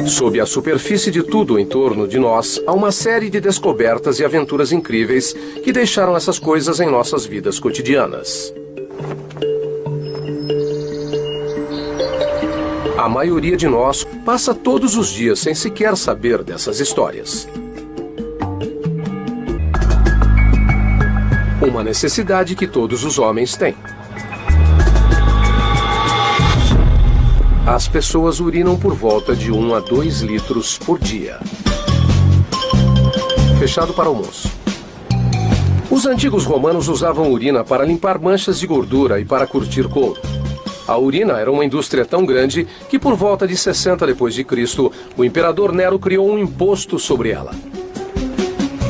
Sob a superfície de tudo em torno de nós, há uma série de descobertas e aventuras incríveis que deixaram essas coisas em nossas vidas cotidianas. A maioria de nós passa todos os dias sem sequer saber dessas histórias. Uma necessidade que todos os homens têm. As pessoas urinam por volta de 1 a 2 litros por dia. Fechado para almoço. Os antigos romanos usavam urina para limpar manchas de gordura e para curtir couro. A urina era uma indústria tão grande que por volta de 60 d.C., o imperador Nero criou um imposto sobre ela.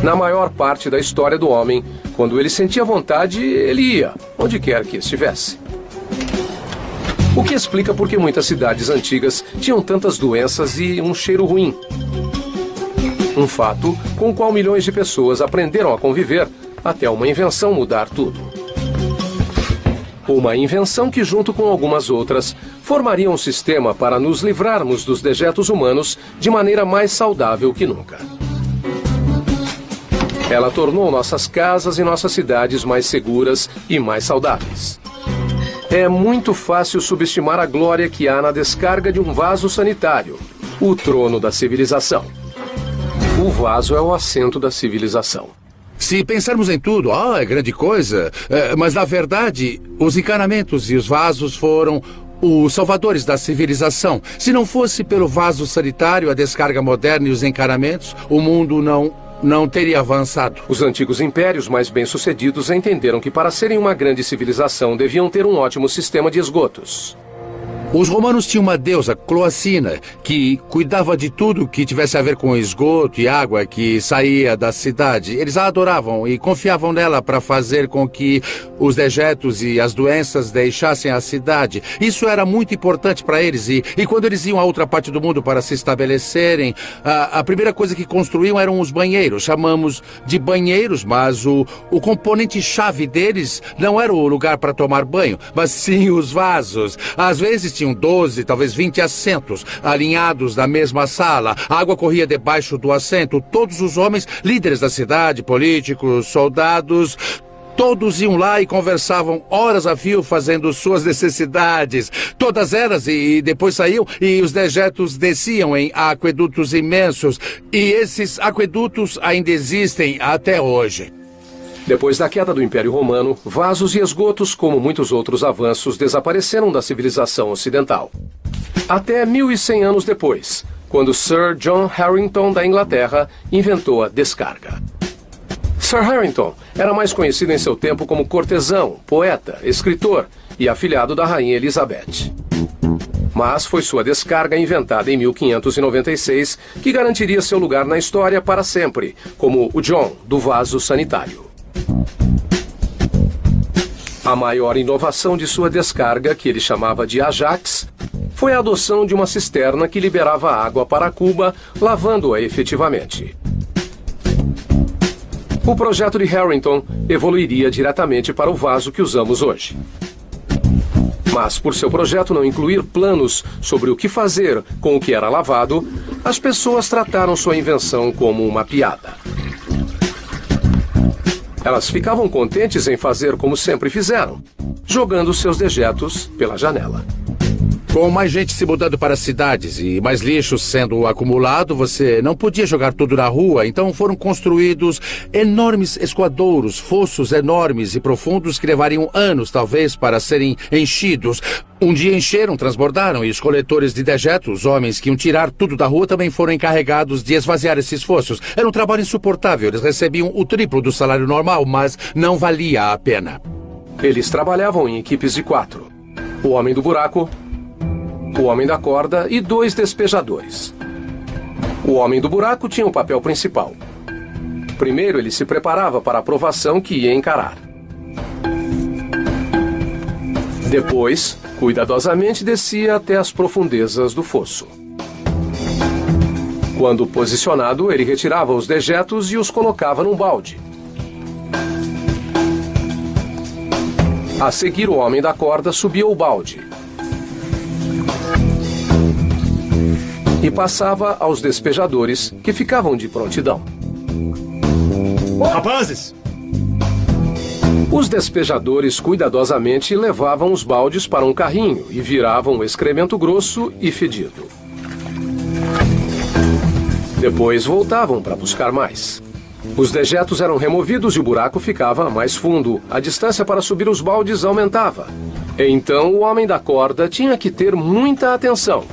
Na maior parte da história do homem, quando ele sentia vontade, ele ia, onde quer que estivesse. O que explica por que muitas cidades antigas tinham tantas doenças e um cheiro ruim. Um fato com o qual milhões de pessoas aprenderam a conviver até uma invenção mudar tudo. Uma invenção que, junto com algumas outras, formaria um sistema para nos livrarmos dos dejetos humanos de maneira mais saudável que nunca. Ela tornou nossas casas e nossas cidades mais seguras e mais saudáveis. É muito fácil subestimar a glória que há na descarga de um vaso sanitário, o trono da civilização. O vaso é o assento da civilização. Se pensarmos em tudo, é grande coisa, mas na verdade, os encanamentos e os vasos foram os salvadores da civilização. Se não fosse pelo vaso sanitário, a descarga moderna e os encanamentos, o mundo não teria avançado. Os antigos impérios mais bem-sucedidos entenderam que para serem uma grande civilização deviam ter um ótimo sistema de esgotos. Os romanos tinham uma deusa, Cloacina, que cuidava de tudo que tivesse a ver com esgoto e água que saía da cidade. Eles a adoravam e confiavam nela para fazer com que os dejetos e as doenças deixassem a cidade. Isso era muito importante para eles e quando eles iam a outra parte do mundo para se estabelecerem, a primeira coisa que construíam eram os banheiros. Chamamos de banheiros, mas o componente-chave deles não era o lugar para tomar banho, mas sim os vasos. Às vezes tinham 12, talvez 20 assentos alinhados na mesma sala. A água corria debaixo do assento. Todos os homens, líderes da cidade, políticos, soldados, todos iam lá e conversavam horas a fio fazendo suas necessidades. Todas elas, e depois saíam e os dejetos desciam em aquedutos imensos. E esses aquedutos ainda existem até hoje. Depois da queda do Império Romano, vasos e esgotos, como muitos outros avanços, desapareceram da civilização ocidental. Até 1100 anos depois, quando Sir John Harington da Inglaterra inventou a descarga. Sir Harington era mais conhecido em seu tempo como cortesão, poeta, escritor e afilhado da Rainha Elizabeth. Mas foi sua descarga inventada em 1596 que garantiria seu lugar na história para sempre, como o John do vaso sanitário. A maior inovação de sua descarga, que ele chamava de Ajax, foi a adoção de uma cisterna que liberava água para a cuba, lavando-a efetivamente. O projeto de Harington evoluiria diretamente para o vaso que usamos hoje. Mas, por seu projeto não incluir planos sobre o que fazer com o que era lavado, as pessoas trataram sua invenção como uma piada. Elas ficavam contentes em fazer como sempre fizeram, jogando seus dejetos pela janela. Com mais gente se mudando para as cidades e mais lixo sendo acumulado, você não podia jogar tudo na rua, então foram construídos enormes escoadouros, fossos enormes e profundos que levariam anos, talvez, para serem enchidos. Um dia encheram, transbordaram e os coletores de dejetos, homens que iam tirar tudo da rua, também foram encarregados de esvaziar esses fossos. Era um trabalho insuportável, eles recebiam o triplo do salário normal, mas não valia a pena. Eles trabalhavam em equipes de 4. O homem do buraco, o homem da corda e 2 despejadores. O homem do buraco tinha o papel principal. Primeiro, ele se preparava para a provação que ia encarar. Depois, cuidadosamente descia até as profundezas do fosso. Quando posicionado, ele retirava os dejetos e os colocava num balde. A seguir, o homem da corda subia o balde. e passava aos despejadores, que ficavam de prontidão. Rapazes! Os despejadores cuidadosamente levavam os baldes para um carrinho e viravam o excremento grosso e fedido. Depois voltavam para buscar mais. Os dejetos eram removidos e o buraco ficava mais fundo. A distância para subir os baldes aumentava. Então o homem da corda tinha que ter muita atenção,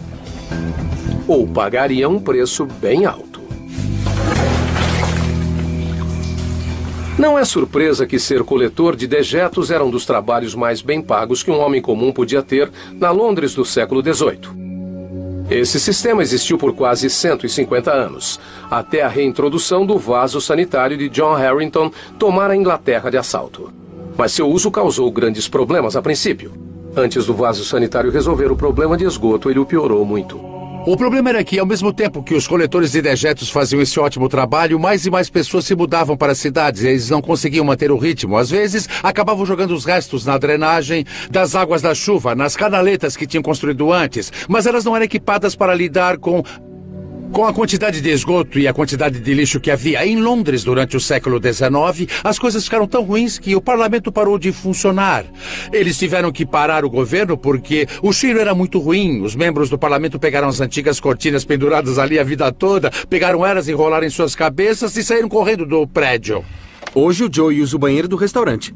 ou pagaria um preço bem alto. Não é surpresa que ser coletor de dejetos era um dos trabalhos mais bem pagos que um homem comum podia ter na Londres do século XVIII. Esse sistema existiu por quase 150 anos, até a reintrodução do vaso sanitário de John Harrington tomar a Inglaterra de assalto. Mas seu uso causou grandes problemas a princípio. Antes do vaso sanitário resolver o problema de esgoto, ele o piorou muito. O problema era que, ao mesmo tempo que os coletores de dejetos faziam esse ótimo trabalho, mais e mais pessoas se mudavam para as cidades e eles não conseguiam manter o ritmo. Às vezes, acabavam jogando os restos na drenagem das águas da chuva, nas canaletas que tinham construído antes, mas elas não eram equipadas para lidar com a quantidade de esgoto e a quantidade de lixo que havia. Em Londres, durante o século XIX, as coisas ficaram tão ruins que o parlamento parou de funcionar. Eles tiveram que parar o governo porque o cheiro era muito ruim. Os membros do parlamento pegaram as antigas cortinas penduradas ali a vida toda, pegaram elas, enrolaram em suas cabeças e saíram correndo do prédio. Hoje o Joe usa o banheiro do restaurante.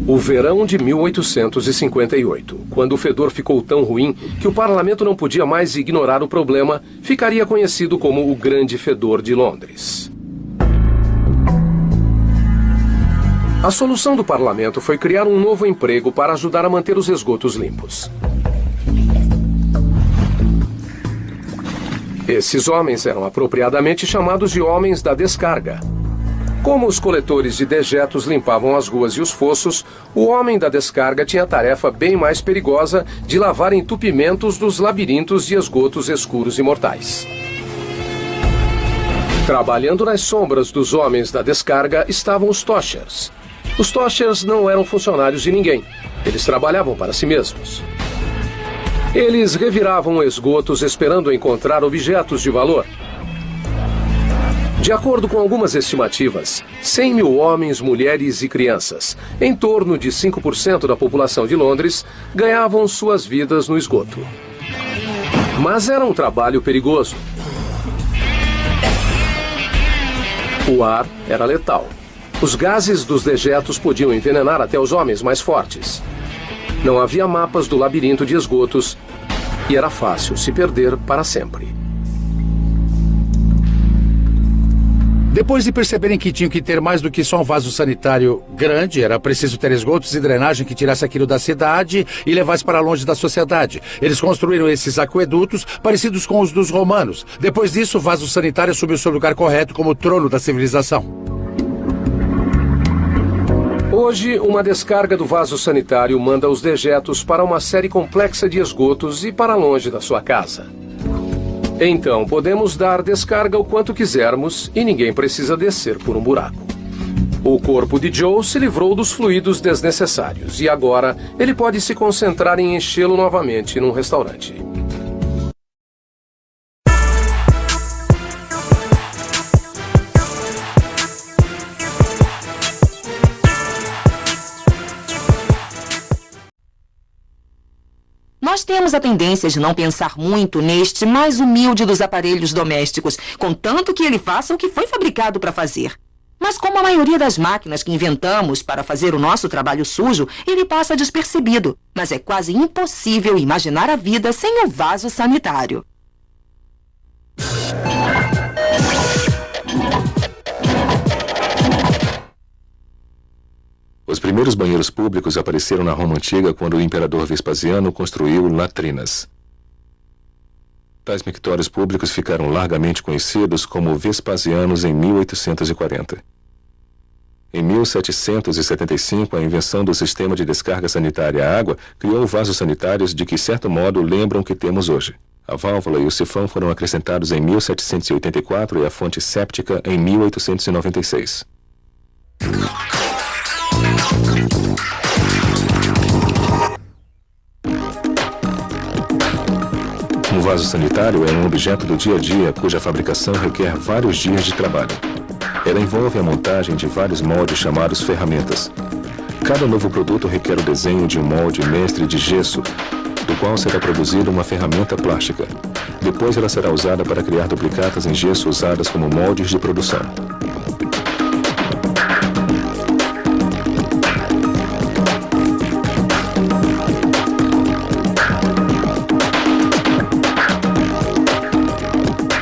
O verão de 1858, quando o fedor ficou tão ruim que o parlamento não podia mais ignorar o problema, ficaria conhecido como o Grande Fedor de Londres. A solução do parlamento foi criar um novo emprego para ajudar a manter os esgotos limpos. Esses homens eram apropriadamente chamados de homens da descarga. Como os coletores de dejetos limpavam as ruas e os fossos, o homem da descarga tinha a tarefa bem mais perigosa de lavar entupimentos dos labirintos de esgotos escuros e mortais. Trabalhando nas sombras dos homens da descarga estavam os toshers. Os toshers não eram funcionários de ninguém. Eles trabalhavam para si mesmos. Eles reviravam esgotos esperando encontrar objetos de valor. De acordo com algumas estimativas, 100 mil homens, mulheres e crianças, em torno de 5% da população de Londres, ganhavam suas vidas no esgoto. Mas era um trabalho perigoso. O ar era letal. Os gases dos dejetos podiam envenenar até os homens mais fortes. Não havia mapas do labirinto de esgotos e era fácil se perder para sempre. Depois de perceberem que tinham que ter mais do que só um vaso sanitário grande, era preciso ter esgotos e drenagem que tirasse aquilo da cidade e levasse para longe da sociedade. Eles construíram esses aquedutos parecidos com os dos romanos. Depois disso, o vaso sanitário assumiu seu lugar correto como trono da civilização. Hoje, uma descarga do vaso sanitário manda os dejetos para uma série complexa de esgotos e para longe da sua casa. Então, podemos dar descarga o quanto quisermos e ninguém precisa descer por um buraco. O corpo de Joe se livrou dos fluidos desnecessários e agora ele pode se concentrar em enchê-lo novamente num restaurante. Nós temos a tendência de não pensar muito neste mais humilde dos aparelhos domésticos, contanto que ele faça o que foi fabricado para fazer. Mas como a maioria das máquinas que inventamos para fazer o nosso trabalho sujo, ele passa despercebido. Mas é quase impossível imaginar a vida sem o vaso sanitário. Os primeiros banheiros públicos apareceram na Roma Antiga quando o imperador Vespasiano construiu latrinas. Tais mictórios públicos ficaram largamente conhecidos como Vespasianos em 1840. Em 1775, a invenção do sistema de descarga sanitária à água criou vasos sanitários de que, certo modo, lembram o que temos hoje. A válvula e o sifão foram acrescentados em 1784 e a fonte séptica em 1896. Um vaso sanitário é um objeto do dia a dia cuja fabricação requer vários dias de trabalho. Ela envolve a montagem de vários moldes chamados ferramentas. Cada novo produto requer o desenho de um molde mestre de gesso, do qual será produzida uma ferramenta plástica. Depois ela será usada para criar duplicatas em gesso usadas como moldes de produção.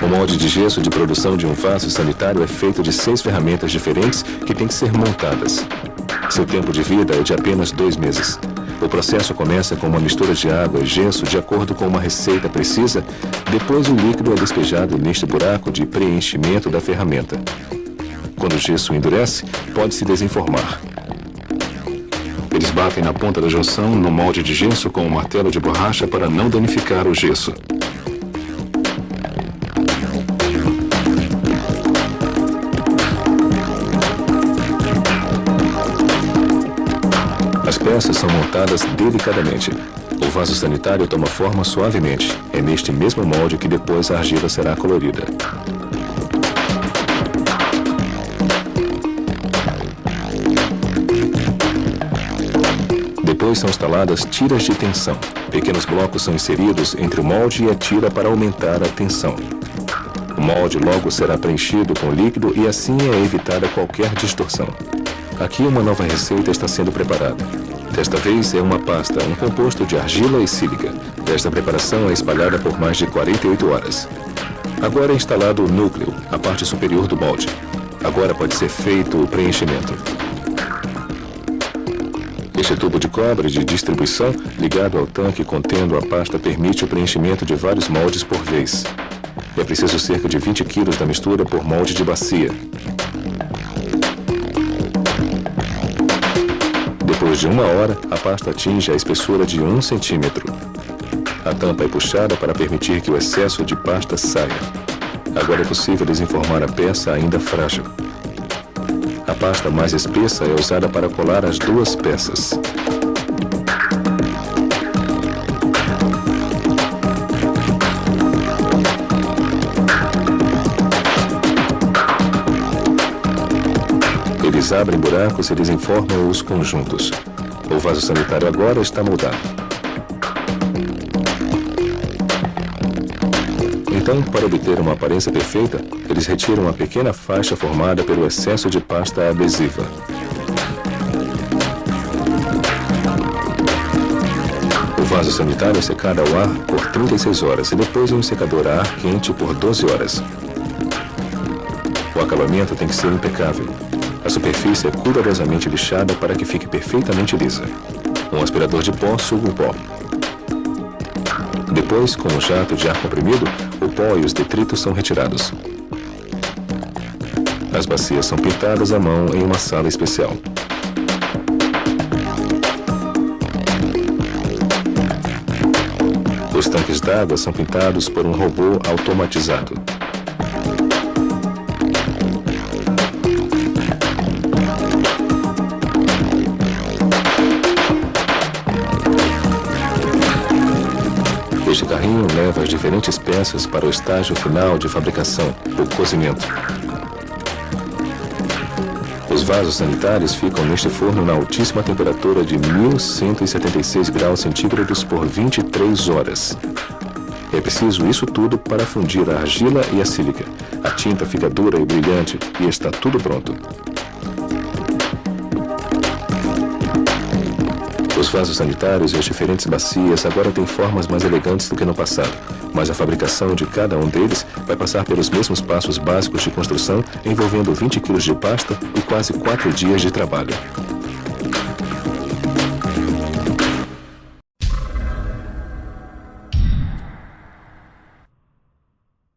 O molde de gesso de produção de um vaso sanitário é feito de 6 ferramentas diferentes que têm que ser montadas. Seu tempo de vida é de apenas 2 meses. O processo começa com uma mistura de água e gesso de acordo com uma receita precisa, depois o líquido é despejado neste buraco de preenchimento da ferramenta. Quando o gesso endurece, pode-se desenformar. Eles batem na ponta da junção no molde de gesso com um martelo de borracha para não danificar o gesso. As peças são montadas delicadamente. O vaso sanitário toma forma suavemente. É neste mesmo molde que depois a argila será colorida. Depois são instaladas tiras de tensão. Pequenos blocos são inseridos entre o molde e a tira para aumentar a tensão. O molde logo será preenchido com líquido e assim é evitada qualquer distorção. Aqui uma nova receita está sendo preparada. Desta vez é uma pasta, um composto de argila e sílica. Esta preparação é espalhada por mais de 48 horas. Agora é instalado o núcleo, a parte superior do molde. Agora pode ser feito o preenchimento. Este tubo de cobre de distribuição, ligado ao tanque contendo a pasta, permite o preenchimento de vários moldes por vez. É preciso cerca de 20 kg da mistura por molde de bacia. Depois de 1 hora, a pasta atinge a espessura de 1 centímetro. A tampa é puxada para permitir que o excesso de pasta saia. Agora é possível desenformar a peça ainda frágil. A pasta mais espessa é usada para colar as 2 peças. Eles abrem buracos e desenformam os conjuntos. O vaso sanitário agora está moldado. Então, para obter uma aparência perfeita, eles retiram uma pequena faixa formada pelo excesso de pasta adesiva. O vaso sanitário é secado ao ar por 36 horas e depois em um secador a ar quente por 12 horas. O acabamento tem que ser impecável. A superfície é cuidadosamente lixada para que fique perfeitamente lisa. Um aspirador de pó suga o pó. Depois, com um jato de ar comprimido, o pó e os detritos são retirados. As bacias são pintadas à mão em uma sala especial. Os tanques d'água são pintados por um robô automatizado. Este carrinho leva as diferentes peças para o estágio final de fabricação, o cozimento. Os vasos sanitários ficam neste forno na altíssima temperatura de 1176 graus centígrados por 23 horas. É preciso isso tudo para fundir a argila e a sílica. A tinta fica dura e brilhante e está tudo pronto. Os vasos sanitários e as diferentes bacias agora têm formas mais elegantes do que no passado, mas a fabricação de cada um deles vai passar pelos mesmos passos básicos de construção, envolvendo 20 kg de pasta e quase 4 dias de trabalho.